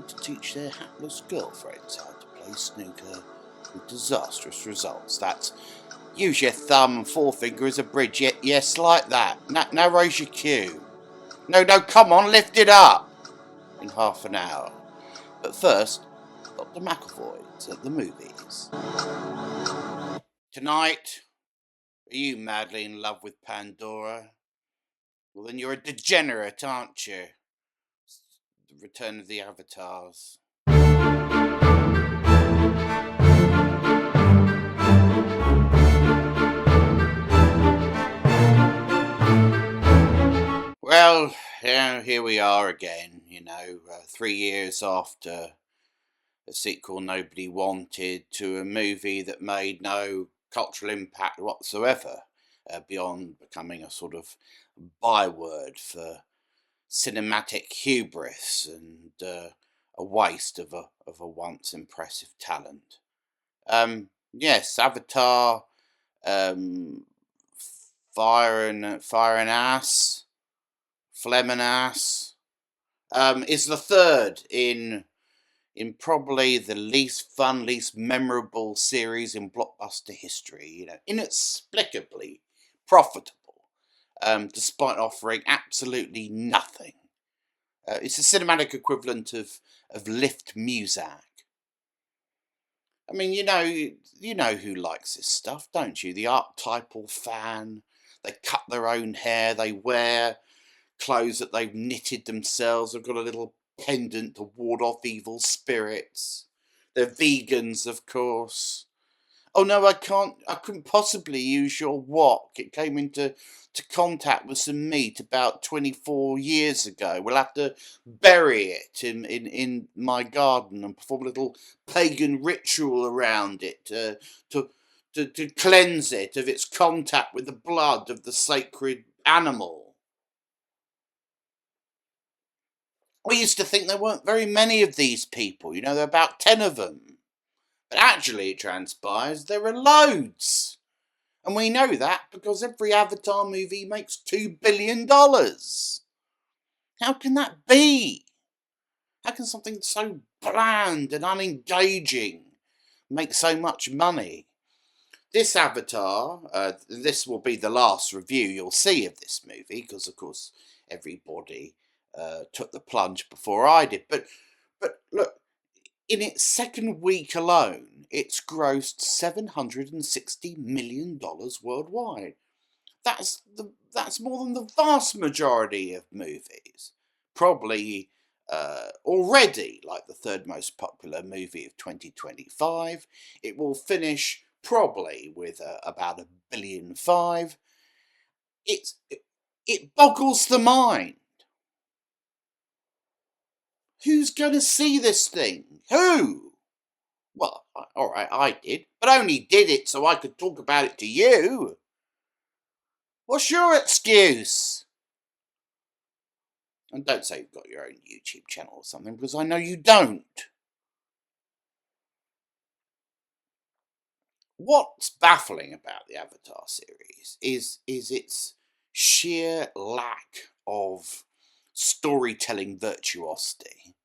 try to teach their hapless girlfriends how to play snooker with disastrous results. That's use your thumb and forefinger as a bridge. Yes, like that. Now raise your cue. No, come on, lift it up. In half an hour. But first, Dr. Macclevoid's at the movies. Tonight, are you madly in love with Pandora? Well, then you're a degenerate, aren't you? The Return of the Avatars. Well, here we are again, 3 years after a sequel nobody wanted to a movie that made no cultural impact whatsoever, beyond becoming a sort of byword for cinematic hubris and a waste of a once impressive talent. Yes, Avatar, Fire and Ass, Phlegm and Ass, is the third in probably the least fun, least memorable series in blockbuster history. Inexplicably profitable, despite offering absolutely nothing. It's a cinematic equivalent of lift Muzak. I mean, you know who likes this stuff, don't you? The archetypal fan. They cut their own hair. They wear clothes that they've knitted themselves. They've got a little pendant to ward off evil spirits. They're vegans, of course. Oh no, I couldn't possibly use your wok. It came into contact with some meat about 24 years ago. We'll have to bury it in my garden and perform a little pagan ritual around it to cleanse it of its contact with the blood of the sacred animal. We used to think there weren't very many of these people. There are about 10 of them. But actually, it transpires, there are loads. And we know that because every Avatar movie makes $2 billion. How can that be? How can something so bland and unengaging make so much money? This Avatar, this will be the last review you'll see of this movie, because, of course, everybody took the plunge before I did. But look, in its second week alone, it's grossed $760 million worldwide. That's more than the vast majority of movies. Probably already like the third most popular movie of 2025. It will finish probably with about $1.5 billion. It boggles the mind. Who's going to see this thing? Who? Well, all right, I did, but I only did it so I could talk about it to you. What's your excuse? And don't say you've got your own YouTube channel or something, because I know you don't. What's baffling about the Avatar series is its sheer lack of storytelling virtuosity.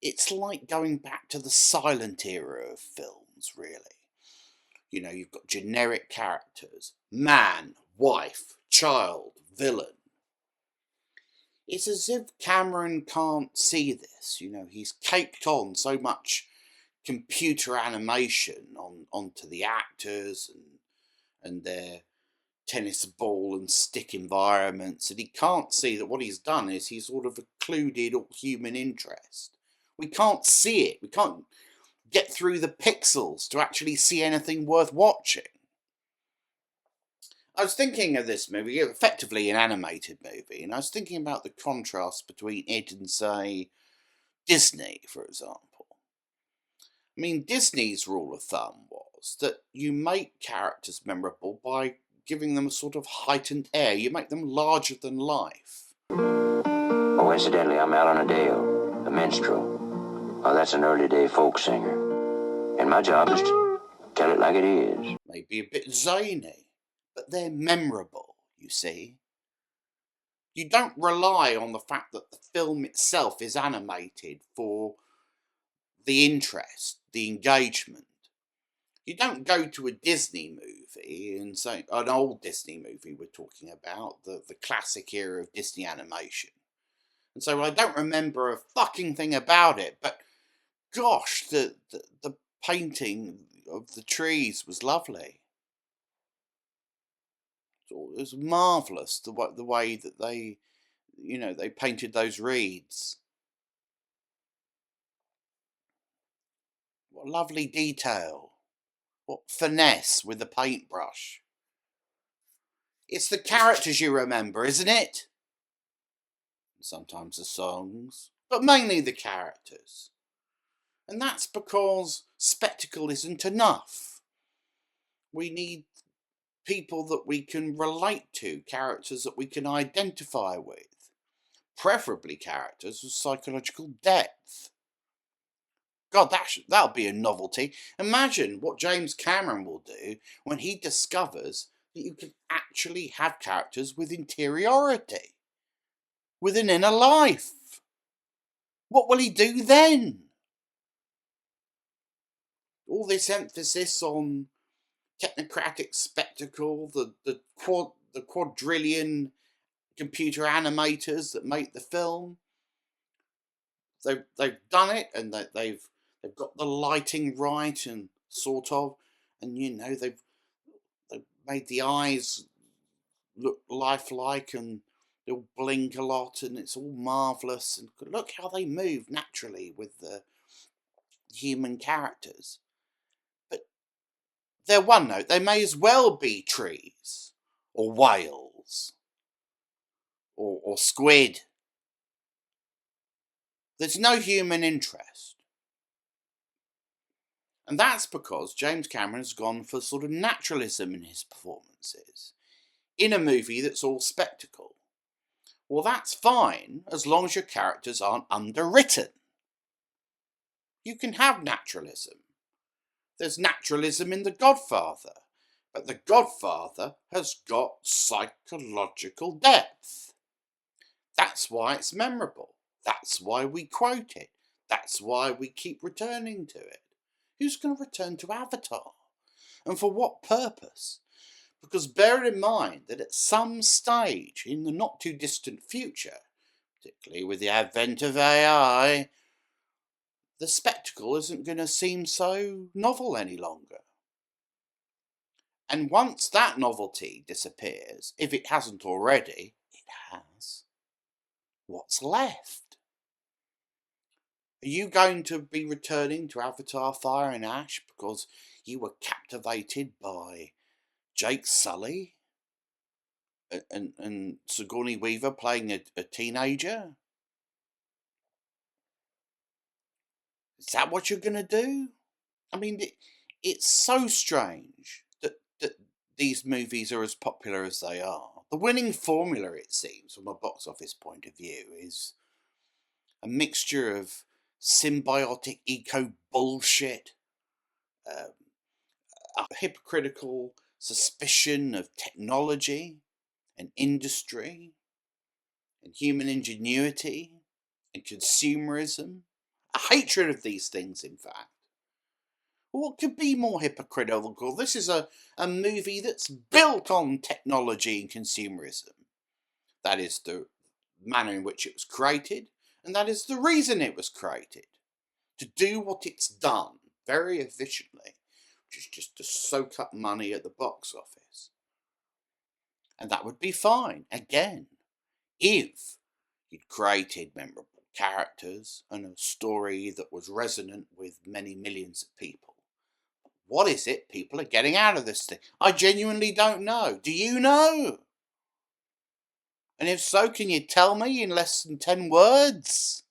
It's like going back to the silent era of films, really. You've got generic characters: man, wife, child, villain. It's as if Cameron can't see this. He's caked on so much computer animation onto the actors and their tennis ball and stick environments, and he can't see that what he's done is he's sort of occluded all human interest. We can't see it. We can't get through the pixels to actually see anything worth watching. I was thinking of this movie, effectively an animated movie, and I was thinking about the contrast between it and, say, Disney, for example. I mean, Disney's rule of thumb was that you make characters memorable by giving them a sort of heightened air. You make them larger than life. Oh, incidentally, I'm Alan Adale, a minstrel. Oh, that's an early day folk singer. And my job is to tell it like it is. Maybe a bit zany, but they're memorable, you see. You don't rely on the fact that the film itself is animated for the interest, the engagement. You don't go to a Disney movie and say, an old Disney movie we're talking about, the classic era of Disney animation. And so I don't remember a fucking thing about it, but gosh, the painting of the trees was lovely. It was marvellous, the way that they, they painted those reeds. What lovely detail. What finesse with the paintbrush. It's the characters you remember, isn't it? Sometimes the songs, but mainly the characters. And that's because spectacle isn't enough. We need people that we can relate to, characters that we can identify with. Preferably characters with psychological depth. God, that'll be a novelty. Imagine what James Cameron will do when he discovers that you can actually have characters with interiority, with an inner life. What will he do then? All this emphasis on technocratic spectacle, the quadrillion computer animators that make the film. They've done it, and they've got the lighting right, and sort of, and they've made the eyes look lifelike, and they'll blink a lot, and it's all marvellous. And look how they move naturally with the human characters. But they're one note. They may as well be trees, or whales, or squid. There's no human interest. And that's because James Cameron has gone for sort of naturalism in his performances, in a movie that's all spectacle. Well, that's fine, as long as your characters aren't underwritten. You can have naturalism. There's naturalism in The Godfather, but The Godfather has got psychological depth. That's why it's memorable. That's why we quote it. That's why we keep returning to it. Who's going to return to Avatar? And for what purpose? Because bear in mind that at some stage in the not too distant future, particularly with the advent of AI, the spectacle isn't going to seem so novel any longer. And once that novelty disappears, if it hasn't already, it has, what's left? Are you going to be returning to Avatar Fire and Ash because you were captivated by Jake Sully and Sigourney Weaver playing a teenager? Is that what you're going to do? I mean, it's so strange that these movies are as popular as they are. The winning formula, it seems, from a box office point of view, is a mixture of symbiotic eco bullshit, a hypocritical suspicion of technology and industry and human ingenuity and consumerism, a hatred of these things, in fact. What could be more hypocritical? This is a movie that's built on technology and consumerism. That is the manner in which it was created, and that is the reason it was created. To do what it's done very efficiently, which is just to soak up money at the box office. And that would be fine, again, if you'd created memorable characters and a story that was resonant with many millions of people. What is it people are getting out of this thing? I genuinely don't know. Do you know? And if so, can you tell me in less than 10 words?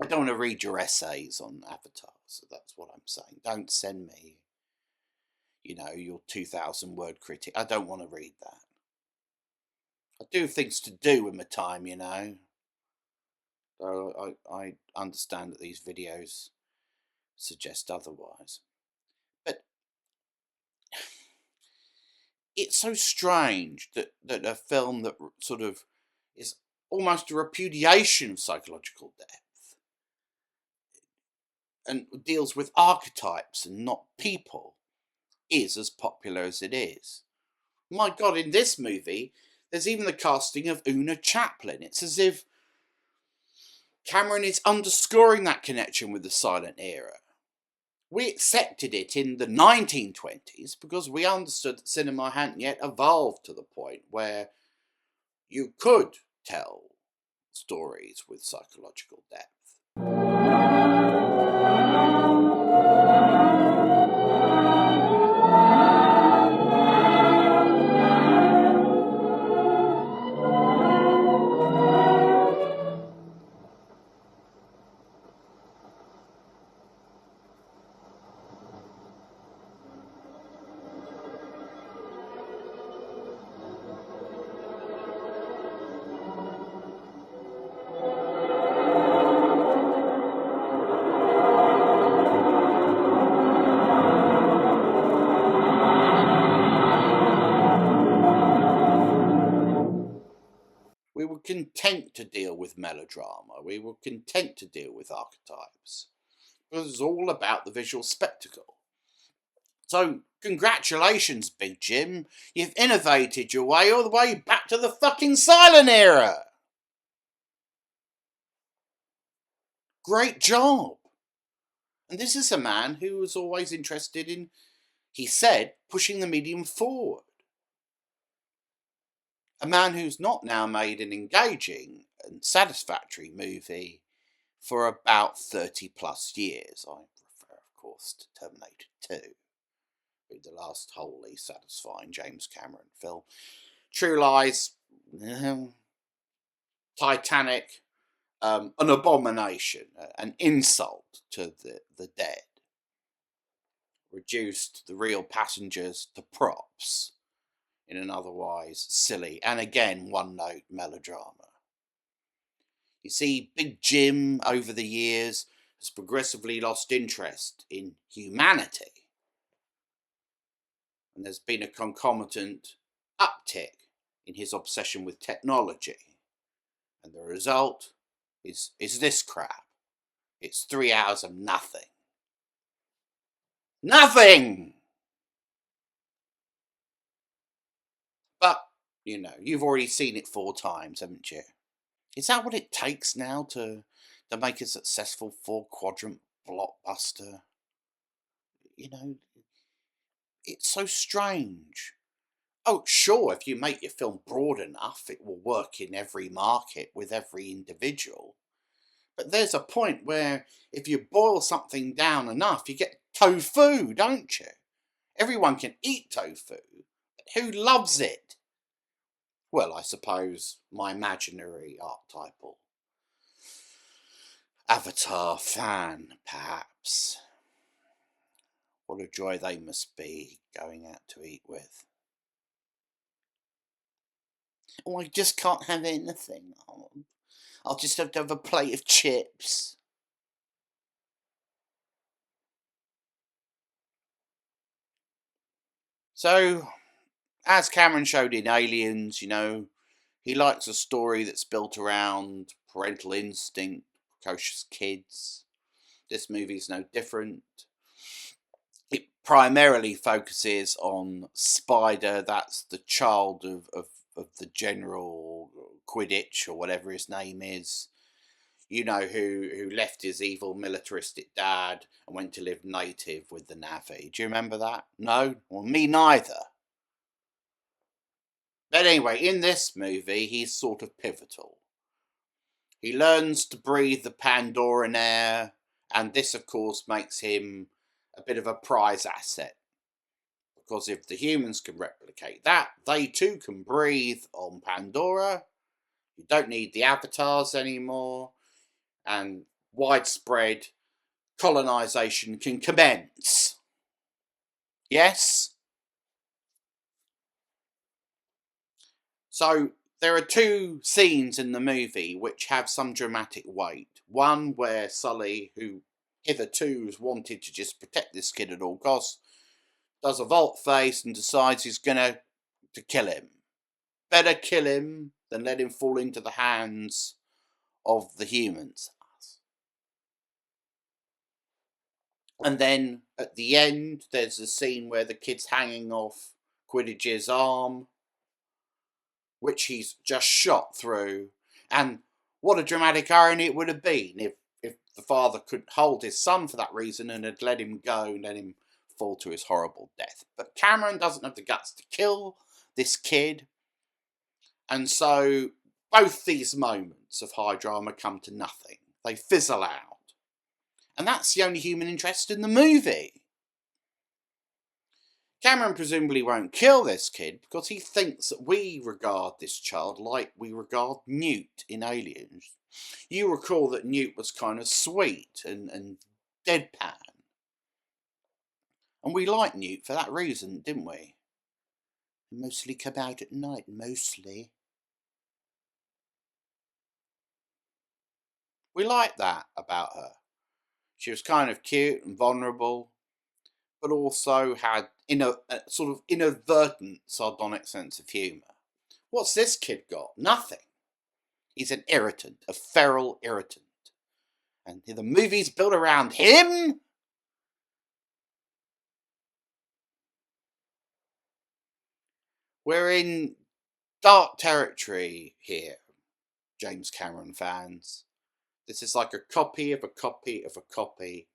I don't want to read your essays on Avatar, so that's what I'm saying. Don't send me, your 2,000 word critic. I don't want to read that. I do things to do with my time, So I understand that these videos suggest otherwise. But it's so strange that a film that sort of is almost a repudiation of psychological depth and deals with archetypes and not people is as popular as it is. My God, in this movie, there's even the casting of Una Chaplin. It's as if Cameron is underscoring that connection with the silent era. We accepted it in the 1920s because we understood that cinema hadn't yet evolved to the point where you could tell stories with psychological depth. We were content to deal with melodrama. We were content to deal with archetypes. It was all about the visual spectacle. So, congratulations, Big Jim. You've innovated your way all the way back to the fucking silent era. Great job. And this is a man who was always interested in, he said, pushing the medium forward. A man who's not now made an engaging and satisfactory movie for about 30 plus years. I refer, of course, to Terminator 2, the last wholly satisfying James Cameron film. True Lies, Titanic, an abomination, an insult to the dead. Reduced the real passengers to props in an otherwise silly and again one-note melodrama. You see, Big Jim over the years has progressively lost interest in humanity, and there's been a concomitant uptick in his obsession with technology, and the result is this crap. It's 3 hours of nothing. Nothing! But, you know, you've already seen it 4 times, haven't you? Is that what it takes now to make a successful 4-quadrant blockbuster? You know, it's so strange. Oh, sure, if you make your film broad enough, it will work in every market with every individual. But there's a point where if you boil something down enough, you get tofu, don't you? Everyone can eat tofu. But who loves it? Well, I suppose my imaginary archetypal Avatar fan, perhaps. What a joy they must be going out to eat with. Oh, I just can't have anything. I'll just have to have a plate of chips. So, as Cameron showed in Aliens, you know, he likes a story that's built around parental instinct, precocious kids. This movie's no different. It primarily focuses on Spider, that's the child of the General Quidditch, or whatever his name is. You know, who left his evil militaristic dad and went to live native with the Na'vi. Do you remember that? No? Well, me neither. But anyway, in this movie, he's sort of pivotal. He learns to breathe the Pandoran air, and this, of course, makes him a bit of a prize asset. Because if the humans can replicate that, they too can breathe on Pandora. You don't need the avatars anymore, and widespread colonization can commence. Yes? So, there are 2 scenes in the movie which have some dramatic weight. One where Sully, who hitherto has wanted to just protect this kid at all costs, does a vault face and decides he's going to to kill him. Better kill him than let him fall into the hands of the humans. And then at the end, there's a scene where the kid's hanging off Quidditch's arm, which he's just shot through. And what a dramatic irony it would have been if the father could hold his son for that reason and had let him go and let him fall to his horrible death. But Cameron doesn't have the guts to kill this kid. And so both these moments of high drama come to nothing. They fizzle out. And that's the only human interest in the movie. Cameron presumably won't kill this kid because he thinks that we regard this child like we regard Newt in Aliens. You recall that Newt was kind of sweet and deadpan. And we liked Newt for that reason, didn't we? He mostly come out at night, mostly. We liked that about her. She was kind of cute and vulnerable, but also had a sort of inadvertent sardonic sense of humour. What's this kid got? Nothing. He's an irritant, a feral irritant. And the movie's built around him? We're in dark territory here, James Cameron fans. This is like a copy of a copy of a copy.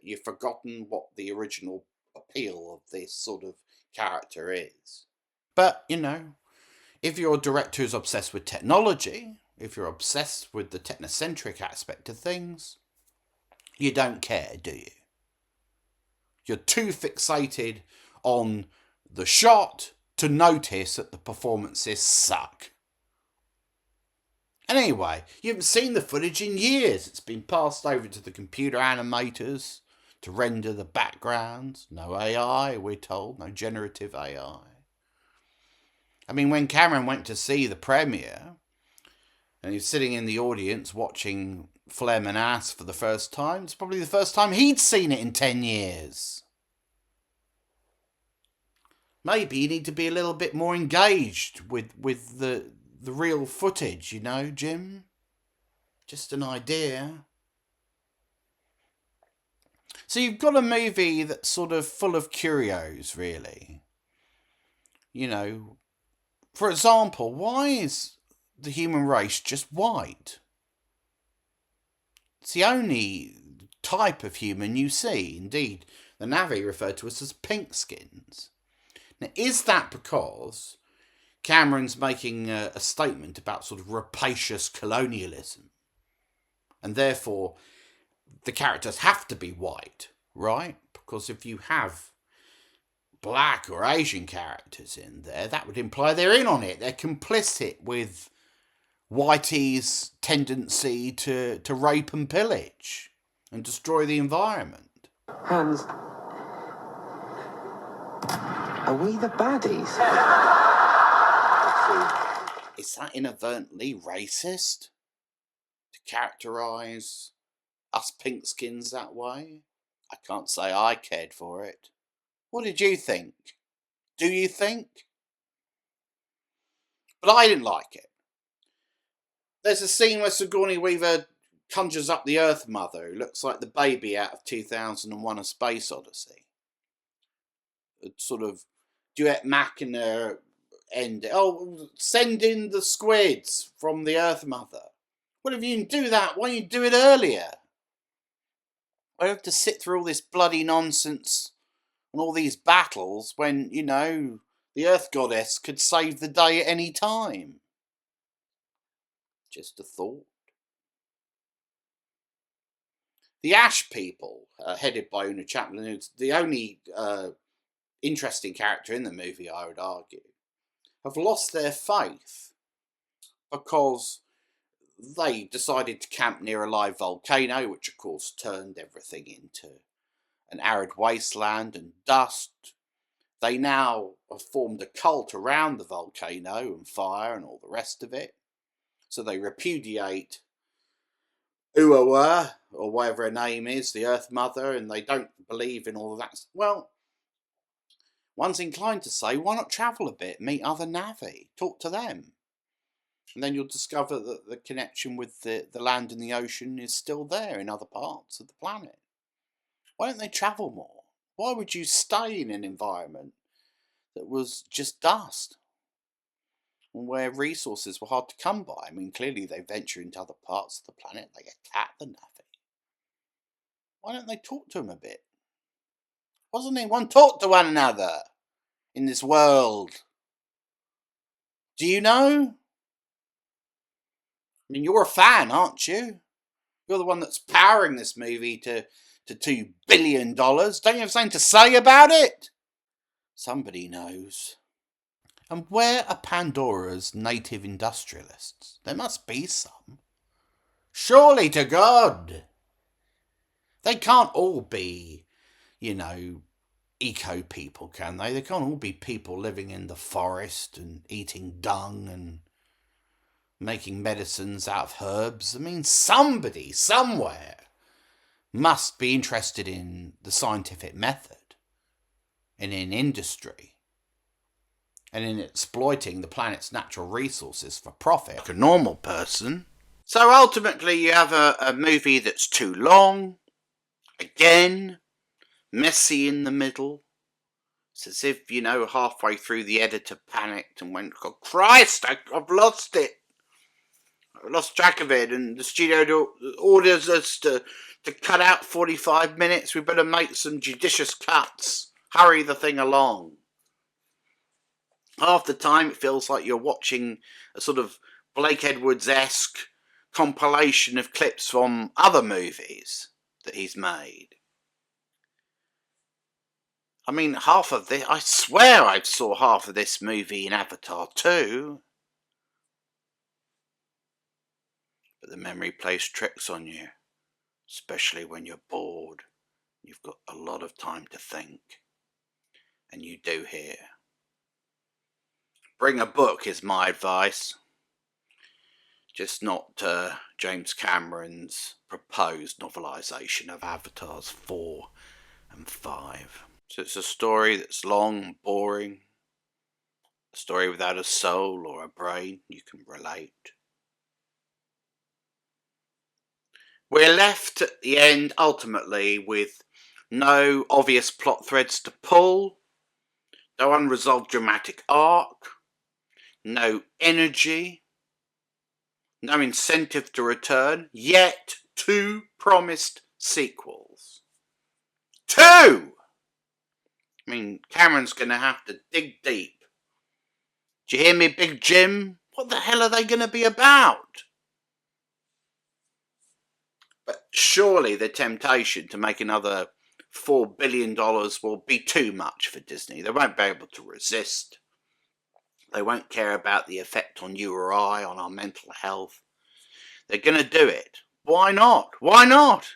You've forgotten what the original appeal of this sort of character is. But, if you're a director who's obsessed with technology, if you're obsessed with the technocentric aspect of things, you don't care, do you? You're too fixated on the shot to notice that the performances suck. And anyway, you haven't seen the footage in years. It's been passed over to the computer animators to render the backgrounds. No AI, we're told. No generative AI. I mean, when Cameron went to see the premiere, and he was sitting in the audience watching Phlegm and Ass for the first time, it's probably the first time he'd seen it in 10 years. Maybe you need to be a little bit more engaged with the real footage, Jim? Just an idea. So you've got a movie that's sort of full of curios, really. For example, why is the human race just white? It's the only type of human you see. Indeed, the Na'vi referred to us as pink skins. Now, is that because Cameron's making a statement about sort of rapacious colonialism, and therefore the characters have to be white, right? Because if you have black or Asian characters in there, that would imply they're in on it. They're complicit with Whitey's tendency to rape and pillage and destroy the environment. Hans, are we the baddies? Is that inadvertently racist? To characterise us pinkskins that way? I can't say I cared for it. What did you think? Do you think? But I didn't like it. There's a scene where Sigourney Weaver conjures up the Earth Mother, who looks like the baby out of 2001: A Space Odyssey. A sort of duet machina end. Oh, send in the squids from the Earth Mother. Well, if you can do that, why don't you do it earlier? I have to sit through all this bloody nonsense and all these battles when, the Earth Goddess could save the day at any time. Just a thought. The Ash people, headed by Una Chaplin, who's the only interesting character in the movie, I would argue, have lost their faith because they decided to camp near a live volcano, which of course turned everything into an arid wasteland and dust. They now have formed a cult around the volcano and fire and all the rest of it. So they repudiate Uawa, or whatever her name is, the Earth Mother, and they don't believe in all of that. Well, one's inclined to say, why not travel a bit, meet other Na'vi, talk to them? And then you'll discover that the connection with the land and the ocean is still there in other parts of the planet. Why don't they travel more? Why would you stay in an environment that was just dust, where resources were hard to come by? I mean, clearly they venture into other parts of the planet, they attack the Na'vi. Why don't they talk to them a bit? Why doesn't anyone talk to one another in this world? Do you know? I mean, you're a fan, aren't you? You're the one that's powering this movie to $2 billion. Don't you have something to say about it? Somebody knows. And where are Pandora's native industrialists? There must be some. Surely to God. They can't all be, eco people, can they? They can't all be people living in the forest and eating dung and making medicines out of herbs. I mean, somebody, somewhere, must be interested in the scientific method and in industry and in exploiting the planet's natural resources for profit, like a normal person. So ultimately you have a movie that's too long, again, messy in the middle. It's as if, halfway through the editor panicked and went, "Oh, Christ, I've lost it. I lost track of it," and the studio orders us to cut out 45 minutes. We better make some judicious cuts. Hurry the thing along. Half the time it feels like you're watching a sort of Blake Edwards-esque compilation of clips from other movies that he's made. I mean, half of this, I swear I saw half of this movie in Avatar 2. But the memory plays tricks on you, especially when you're bored. You've got a lot of time to think. And you do here. Bring a book is my advice. Just not James Cameron's proposed novelisation of Avatars 4 and 5. So it's a story that's long, boring. A story without a soul or a brain. You can relate. We're left at the end, ultimately, with no obvious plot threads to pull, no unresolved dramatic arc, no energy, no incentive to return, yet 2 promised sequels. 2! I mean, Cameron's going to have to dig deep. Do you hear me, Big Jim? What the hell are they going to be about? But surely the temptation to make another $4 billion will be too much for Disney. They won't be able to resist. They won't care about the effect on you or I, on our mental health. They're going to do it. Why not? Why not?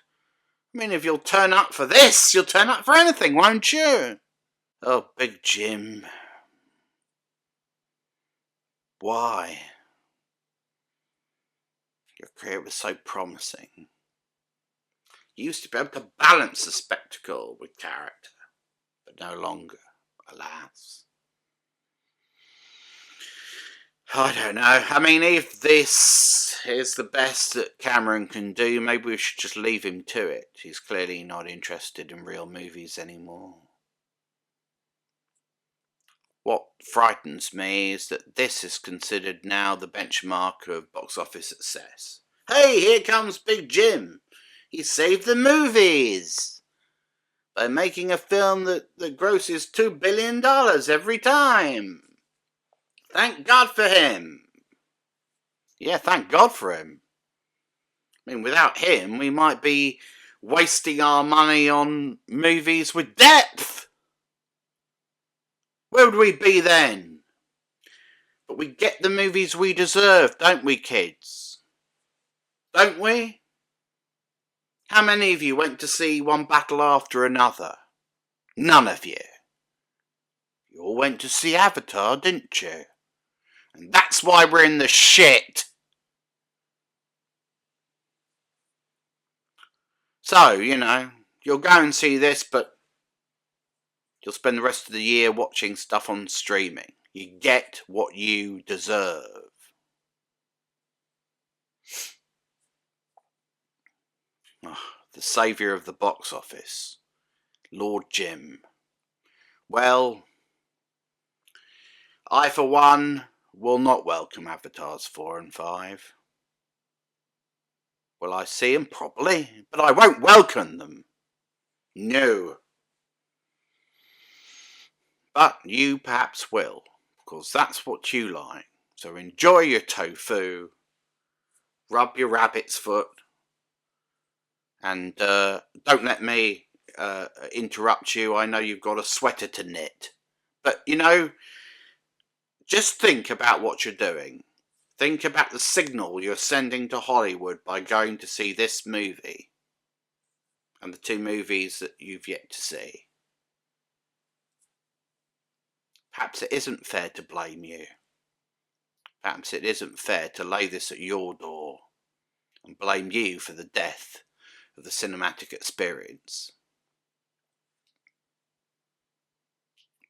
I mean, if you'll turn up for this, you'll turn up for anything, won't you? Oh, Big Jim. Why? Your career was so promising. You used to be able to balance the spectacle with character, but no longer, alas. I don't know. I mean, if this is the best that Cameron can do, maybe we should just leave him to it. He's clearly not interested in real movies anymore. What frightens me is that this is considered now the benchmark of box office success. Hey, here comes Big Jim. He saved the movies by making a film that grosses $2 billion every time. Thank God for him. Yeah, thank God for him. I mean, without him, we might be wasting our money on movies with depth. Where would we be then? But we get the movies we deserve, don't we, kids? Don't we? How many of you went to see one battle after another? None of you. You all went to see Avatar, didn't you? And that's why we're in the shit. So, you'll go and see this, but You'll spend the rest of the year watching stuff on streaming. You get what you deserve. Oh, the saviour of the box office, Lord Jim. Well, I for one will not welcome Avatars 4 and 5. Will I see them? Probably, but I won't welcome them. No. But you perhaps will, because that's what you like. So enjoy your tofu, rub your rabbit's foot, and don't let me interrupt you. I know you've got a sweater to knit. But, just think about what you're doing. Think about the signal you're sending to Hollywood by going to see this movie and the 2 movies that you've yet to see. Perhaps it isn't fair to blame you. Perhaps it isn't fair to lay this at your door and blame you for the death of the cinematic experience.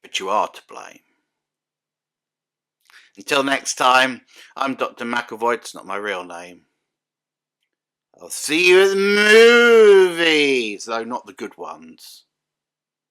But you are to blame. Until next time, I'm Dr. Macclevoid. It's not my real name. I'll see you at the movies, though not the good ones.